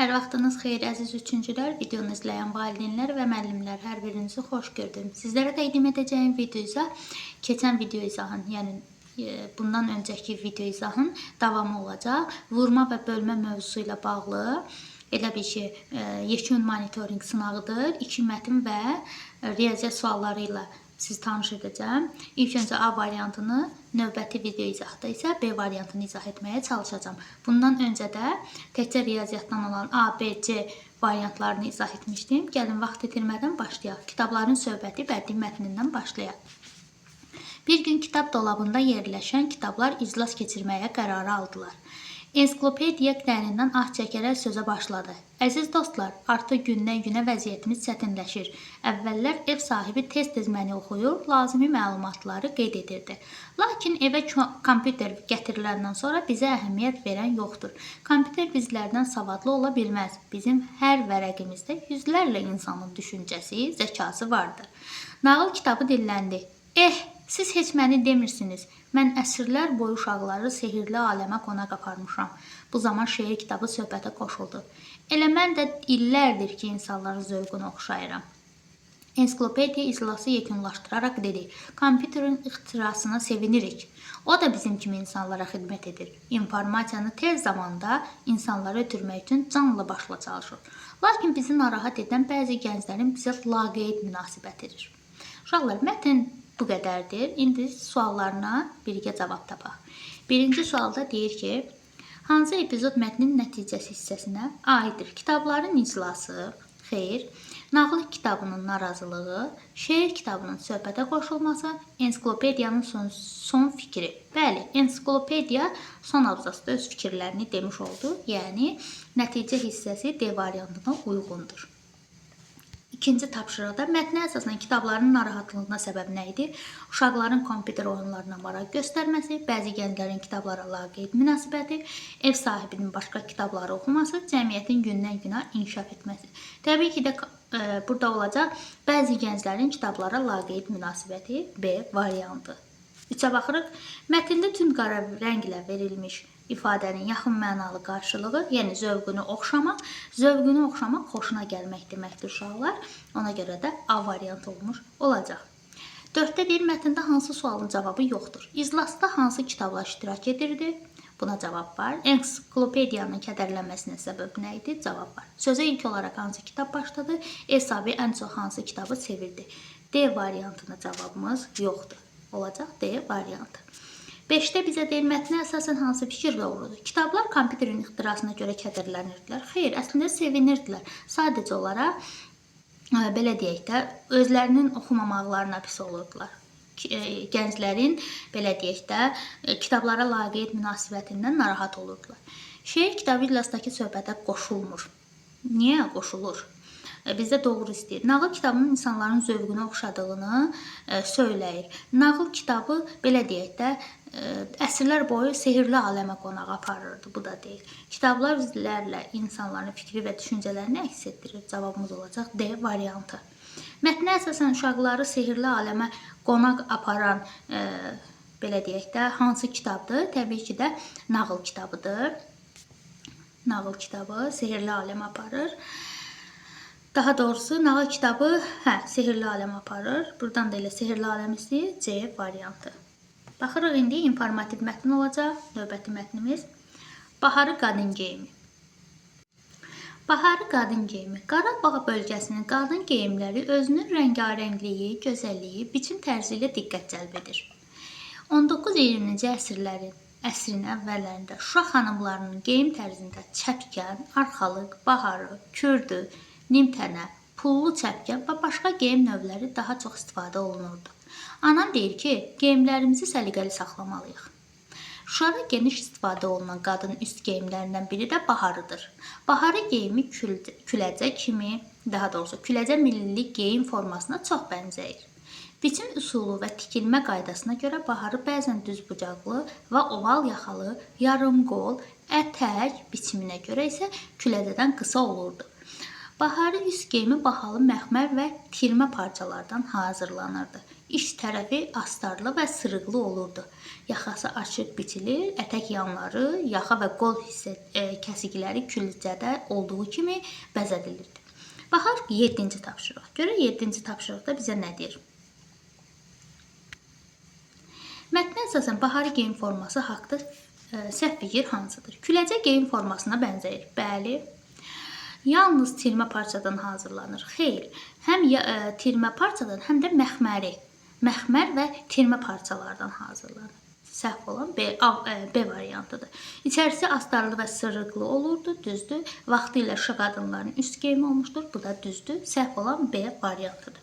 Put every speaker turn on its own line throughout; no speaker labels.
Hər vaxtınız xeyir əziz üçüncülər, videonu izləyən valideynlər və müəllimlər, hər birinizi xoş gördüm. Sizlərə təqdim edəcəyim video izah keçən video izahın, bundan öncəki video izahın davamı olacaq. Vurma və bölmə mövzusu ilə bağlı elə bir şey, yekun monitorinq sınağıdır. 2 mətn və riyaziyyat sualları ilə sizi tanış edəcəm. İlk öncə A variantını, növbəti video izahda isə B variantını izah etməyə çalışacağım. Bundan öncə də təkcə riyaziyyatdan olan A, B, C variantlarını izah etmişdim. Gəlin vaxt itirmədən başlayaq. Kitabların söhbəti bədii mətnindən başlayaq. Bir gün kitab dolabında yerləşən kitablar iclas keçirməyə qərarı aldılar. Ensiklopediya dərindən ah çəkərək sözə başladı. Əziz dostlar, artıq gündən-günə vəziyyətimiz çətinləşir. Əvvəllər ev sahibi tez-tez məni oxuyur, lazımi məlumatları qeyd edirdi. Lakin evə kompüter gətiriləndən sonra bizə əhəmiyyət verən yoxdur. Kompüter bizlərdən savadlı ola bilməz. Bizim hər vərəqimizdə yüzlərlə insanın düşüncəsi, zəkası vardır. Nağıl kitabı dilləndi. Siz heç məni demirsiniz. Mən əsrlər boyu uşaqları sehirli aləmə qonaq aparmışam. Bu zaman şeir kitabı söhbətə qoşuldu. Elə mən də illərdir ki, insanların zövqünü oxşayıram. Ensiklopediya iclası yekunlaşdıraraq dedi. Kompüterin ixtirasına sevinirik. O da bizim kimi insanlara xidmət edir. İnformasiyanı tez zamanda insanlara ötürmək üçün canlı başla çalışır. Lakin bizi narahat edən bəzi gənclərin bizə laqeyd münasibətidir. Uşaqlar, mətn bu qədərdir. İndi suallarına birgə cavab tapaq. Birinci sualda deyir ki, hansı epizod mətnin nəticəsi hissəsinə aiddir? Kitabların iclası, xeyr, nağıl kitabının narazılığı, şeir kitabının söhbətə qoşulması, ensiklopediyanın son fikri. Bəli, ensiklopediya son abzasda öz fikirlərini demiş oldu. Yəni, nəticə hissəsi D variantına uyğundur. İkinci tapşırıqda mətnə əsasən kitabların narahatlığına səbəb nə idi? Uşaqların kompüter oyunlarına maraq göstərməsi, bəzi gənclərin kitablara laqeyd münasibəti, ev sahibinin başqa kitabları oxuması, cəmiyyətin gündən-günə inkişaf etməsi. Təbii ki də burada olacaq bəzi gənclərin kitablara laqeyd münasibəti B variantı. 3-ə baxırıq. Mətndə tünd qara rənglə verilmiş ifadənin yaxın mənalı qarşılığı, yəni zövqünü oxşamaq xoşuna gəlmək deməkdir uşaqlar. Ona görə də A variantı olmuş olacaq. 4-də deyir, mətndə hansı sualın cavabı yoxdur? İclasda hansı kitablar iştirak edirdi? Buna cavab var. Ensiklopediyanın kədərlənməsinə səbəb nə idi? Cavab var. Sözə ilk olaraq hansı kitab başladı? Ev sahibi ən çox hansı kitabı sevirdi? D variantına cavabımız yoxdur. Olacaq D variantı. 5-də bizə deyir, mətnə əsasən hansı fikir doğrudur? Kitablar kompüterin ixtirasına görə kədərlənirdilər. Xeyr, əslində sevinirdilər. Sadəcə olaraq, belə deyək də, özlərinin oxumamaqlarına pis olurdular. Gənclərin, belə deyək də, kitablara laqeyd münasibətindən narahat olurdular. Şeir kitabı iclasdakı söhbətə qoşulmur. Niyə qoşulur? Bizdə doğru istəyir. Nağıl kitabının insanların zövqünü oxşadığını söyləyir. Nağıl kitabı, belə deyək də, əsrlər boyu sehirli aləmə qonaq aparırdı. Bu da deyil. Kitablar bizlərlə insanların fikri və düşüncələrini əks etdirir. Cavabımız olacaq D variantı. Mətnə əsasən uşaqları sehirli aləmə qonaq aparan, belə deyək də, hansı kitabdır? Təbii ki də nağıl kitabıdır. Nağıl kitabı sehirli aləmə aparır. Daha doğrusu, nağıl kitabı sehirli aləm aparır. Buradan da elə sehirli aləm istəyir. C variantı. Baxırıq, indi informativ mətn olacaq. Növbəti mətnimiz. Baharı qadın geyimi. Baharı qadın geyimi. Qarabağ bölgəsinin qadın geyimləri özünün rəngarəngliyi, gözəlliyi, biçim tərzi ilə diqqət cəlb edir. 19-20-ci əsrin əvvəllərində Şuşa xanımlarının geyim tərzində çəpkən, arxalıq, baharı, kürdü, nimtənə, pullu çəpkən və başqa geyim növləri daha çox istifadə olunurdu. Anam deyir ki, geyimlərimizi səliqəli saxlamalıyıq. Şuşada geniş istifadə olunan qadın üst geyimlərindən biri də baharıdır. Baharı geyimi küləcə kimi, daha doğrusu küləcə millilik geyim formasına çox bənzəyir. Biçim üsulu və tikilmə qaydasına görə baharı bəzən düzbucaqlı və oval yaxalı, yarım qol, ətək biçiminə görə isə küləcədən qısa olurdu. Baharı üst geyimi bahalı məxmər və tirmə parçalardan hazırlanırdı. İç tərəfi astarlı və sırıqlı olurdu. Yaxası açıq biçilir, ətək yanları, yaxa və qol kəsikləri külcədə olduğu kimi bəzədilirdi. Baxaq 7-ci tapşırıq. Görək 7-ci tapşırıqda bizə nə deyir? Mətnə əsasən baharı geyim forması haqqında səhv fikir hansıdır? Küləcə geyim formasına bənzəyir. Bəli. Yalnız tirmə parçadan hazırlanır. Xeyr, həm tirmə parçadan, həm də məxmər və tirmə parçalardan hazırlanır. Səhv olan B variantıdır. İçərisi astarlı və sırıqlı olurdu, düzdür. Vaxtilə şıq qadınların üst geyimi olmuşdur, bu da düzdür. Səhv olan B variantıdır.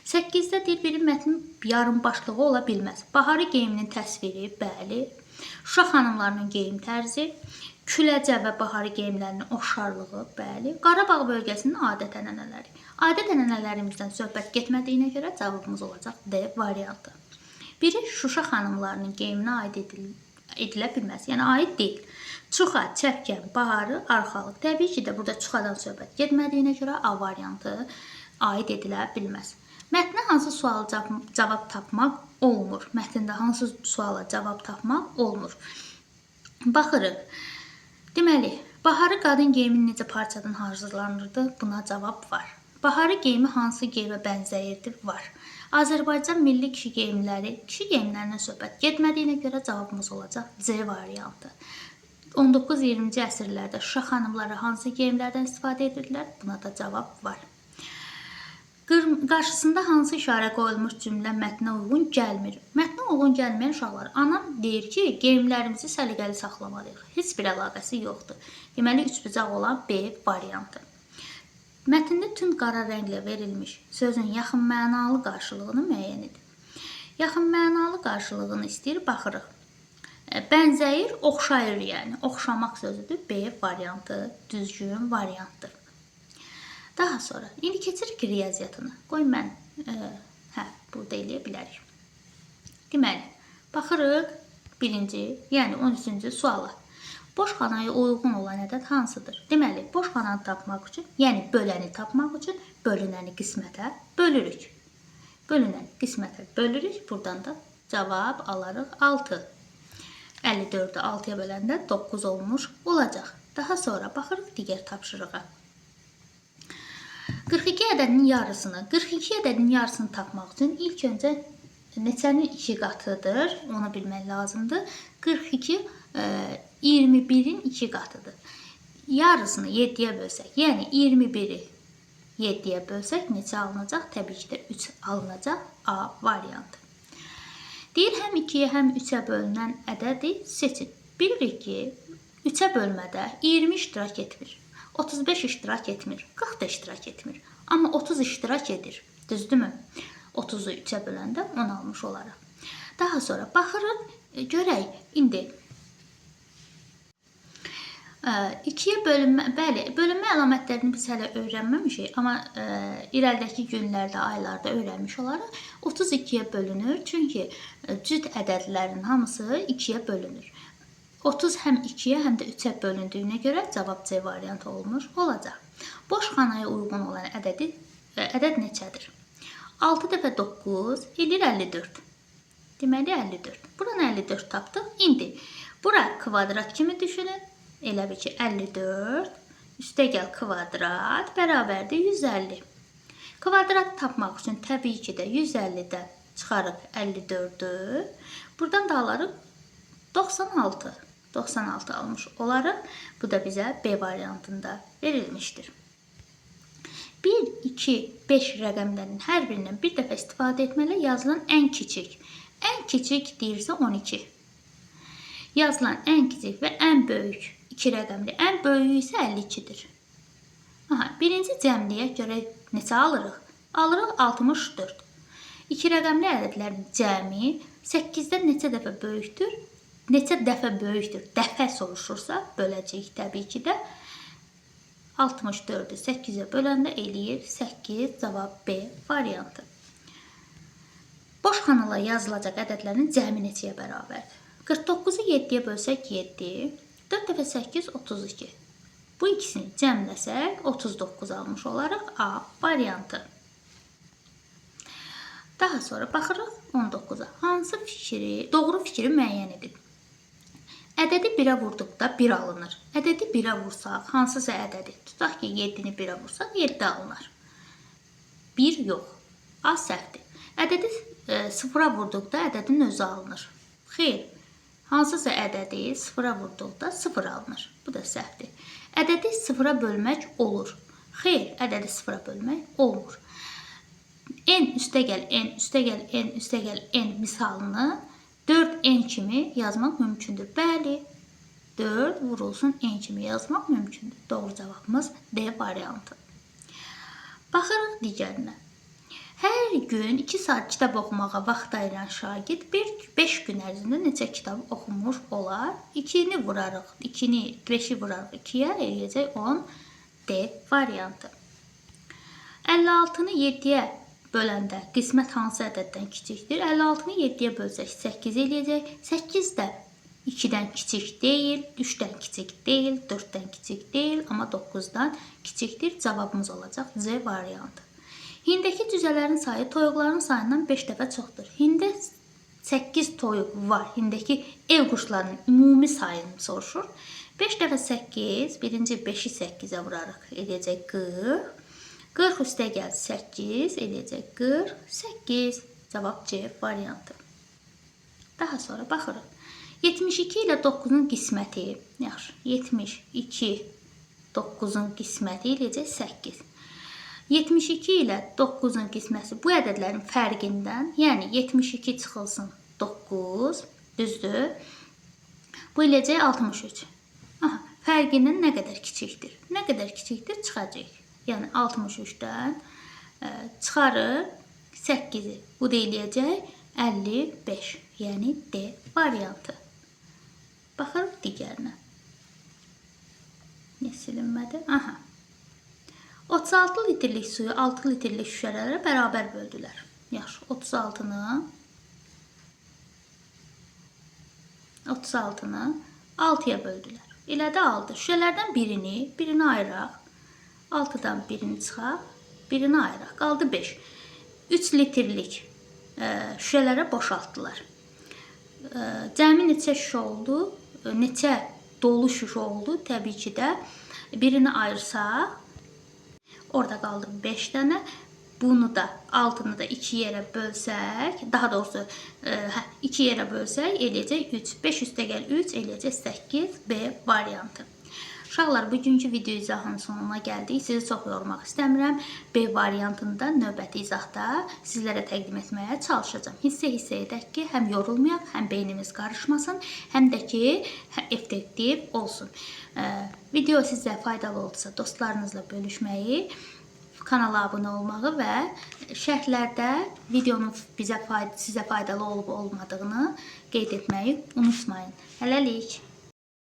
8-də bir mətnin yarımbaşlığı ola bilməz. Baharı geyiminin təsviri, bəli. Şuşa xanımlarının geyim tərzi, küləcə və baharı geyimlərinin oxşarlığı, bəli. Qarabağ bölgəsinin adət-ənənələri. Adət-ənənələrimizdən söhbət getmədiyinə görə cavabımız olacaq D variantı. Biri Şuşa xanımlarının geyiminə aid edilə bilməz, yəni aid deyil. Çuxa, çəpkən, baharı, arxalıq. Təbii ki də burada çuxadan söhbət getmədiyinə görə A variantı aid edilə bilməz. Mətnə hansı suala cavab tapmaq olmur? Mətndə hansı suala cavab tapmaq olmur? Baxırıq. Deməli, baharı qadın geyimi necə parçadan hazırlanırdı? Buna cavab var. Baharı geyimi hansı geyimə bənzəyirdi? Var. Azərbaycan milli kişi geyimlərindən söhbət getmədiyinə görə cavabımız olacaq C variantı. 19-20-ci əsrlərdə Şuşa xanımları hansı geyimlərdən istifadə edirdilər? Buna da cavab var. Qarşısında hansı işarə qoyulmuş cümlə mətnə uyğun gəlmir? Mətnə uyğun gəlməyən uşaqlar. Anam deyir ki, geyimlərimizi səliqəli saxlamalıyıq. Heç bir əlaqəsi yoxdur. Deməli, üçbucaq olan B variantı. Mətndə tünd qara rənglə verilmiş sözün yaxın mənalı qarşılığını müəyyən edin. Yaxın mənalı qarşılığını istəyir, baxırıq. Bənzəyir, oxşayır, yəni. Oxşamaq sözüdür. B variantı düzgün variantdır. Daha sonra, indi keçirik riyaziyyatına. Qoy mən, burada eləyə bilərik. Deməli, baxırıq birinci, yəni 13-cü suala. Boş xanaya uyğun olan ədəd hansıdır? Deməli, boş xananı tapmaq üçün, yəni böləni tapmaq üçün bölünəni qismətə bölürük. Bölünəni qismətə bölürük. Buradan da cavab alarıq 6. 54-ü 6-ya böləndə 9 olmuş olacaq. Daha sonra baxırıq digər tapşırığa. 42 ədədinin yarısını tapmaq üçün ilk öncə neçənin 2 qatıdır, onu bilmək lazımdır. 42 21-in 2 qatıdır. Yarısını 7-yə bölsək, yəni 21-i 7-yə bölsək neçə alınacaq? Təbii ki də 3 alınacaq. A variantı. Deyir, həm 2-yə, həm 3-ə bölünən ədədi seçin. Bilirik ki, 3-ə bölmədə 20 iştirak etmir. 35 iştirak etmir, 40 da iştirak etmir. Amma 30 iştirak edir. Düzdürmü? 30-u 3-ə böləndə 10 almış olaraq. Daha sonra baxırıq, görək, indi 2-yə bölünmə, bəli, bölünmə əlamətlərini biz hələ öyrənməmişik, amma irəlidəki günlərdə, aylarda öyrənmiş olaraq 32-yə bölünür, çünki cüt ədədlərin hamısı 2-yə bölünür. 30 həm 2-yə, həm də 3-ə bölündüyünə görə cavab C variantı olmuş olacaq. Boş xanaya uyğun olan ədəd neçədir? 6 dəfə 9 edir 54. Deməli 54. Buranı 54 tapdıq. İndi bura kvadrat kimi düşünün. Elə bir ki 54 üstə gəl kvadrat bərabərdir 150. Kvadrat tapmaq üçün təbii ki də 150-dən çıxarıq 54-ü. Buradan da alarıq 96. 96 almış olaraq. Bu da bizə B variantında verilmişdir. 1, 2, 5 rəqəmlərinin hər birindən bir dəfə istifadə etmələ yazılan ən kiçik. Ən kiçik deyirsə 12. Yazılan ən kiçik və ən böyük 2 rəqəmli. Ən böyüyü isə 52-dir. Birinci cəmliyə görə neçə alırıq? Alırıq 64. 2 rəqəmli ədədlərin cəmi 8-dən neçə dəfə böyükdür? Neçə dəfə böyükdür? Dəfə soruşursa böləcəyik təbii ki də. 64-ü 8-ə böləndə eləyir 8, cavab B variantı. Boş xanala yazılacaq ədədlərin cəmi neçəyə bərabərdir? 49-u 7-yə bölsək 7, 4 dəfə 8, 32. Bu ikisini cəmləsək 39 almış olaraq A variantı. Daha sonra baxırıq 19-a. Hansı doğru fikri müəyyən edin. Ədədi 1-ə vurduqda 1 alınır. Ədədi 1-ə vursaq, hansısa ədədi, tutaq ki 7-ni 1-ə vursaq 7 alınır. 1 yox. A səhvdir. Ədədi 0-a vurduqda ədədin özü alınır. Xeyr. Hansısa ədədi 0-a vurduqda 0 alınır. Bu da səhvdir. Ədədi 0-a bölmək olur. Xeyr, ədədi 0-a bölmək olmur. N üstəgəl n, üstəgəl n, üstəgəl n misalını 4n kimi yazmaq mümkündür. Bəli, 4 vurulsun n kimi yazmaq mümkündür. Doğru cavabımız D variantı. Baxırıq digərinə. Hər gün 2 saat kitab oxumağa vaxt ayıran şagird 5 gün ərzində neçə kitab oxumuş olar? 2-ni vurarıq, 5-i vurarıq 2-yə, eləyəcək 10. D variantı. 56-nı 7-yə böləndə qismət hansı ədəddən kiçikdir? 56-nı 7-yə bölsək 8 eləyəcək. 8 də 2-dən kiçik deyil, 3-dən kiçik deyil, 4-dən kiçik deyil, amma 9-dan kiçikdir. Cavabımız olacaq C variantı. Hindəki cüzələrin sayı toyuqların sayından 5 dəfə çoxdur. Hində 8 toyuq var. Hindəki ev quşlarının ümumi sayını soruşur. 5 dəfə 8, birinci 5-i 8-ə vurarıq. Eləyəcək 40. 40 üstə gəl 8, eləyəcək 48. Cavab C variantı. Daha sonra baxırıq. 72 ilə 9-un qisməti, yaxşı, 72, 9-un qisməti eləyəcək 8. 72 ilə 9-un qisməsi bu ədədlərin fərqindən, yəni 72 çıxılsın 9, düzdür? Bu eləyəcək 63. Aha, fərqindən nə qədər kiçikdir? Nə qədər kiçikdir çıxacaq. Yəni 63-dən çıxarır 8-i. Bu da eləyəcək 55. Yəni D variantı. Baxırıq digərinə. Nə silinmədi? Aha. 36 litrlik suyu 6 litrlik şüşələrə bərabər böldülər. Yaxşı, 36-nı 6-ya böldülər. Elədi 6. Şüşələrdən birini ayıraq. 6-dan birini çıxaq, birini ayıraq. Qaldı 5. 3 litrlik şüşələrə boşaltdılar. Cəmi neçə şüşə oldu? Neçə dolu şüşə oldu? Təbii ki də birini ayırsaq, orada qaldı 5 dənə. Bunu da 6-nı da 2 yerə bölsək, daha doğrusu 2 yerə bölsək eləyəcək 3. 5 üstə gəl 3 eləyəcək 8. B variantı. Uşaqlar, bugünkü video izahının sonuna gəldik. Sizi çox yormaq istəmirəm. B variantında növbəti izahda sizlərə təqdim etməyə çalışacağım. Hissə edək ki, həm yorulmayaq, həm beynimiz qarışmasın, həm də ki, effektiv olsun. Video sizə faydalı olsa dostlarınızla bölüşməyi, kanala abunə olmağı və şərhlərdə videonun sizə faydalı olub-olmadığını qeyd etməyi unutmayın. Hələlik.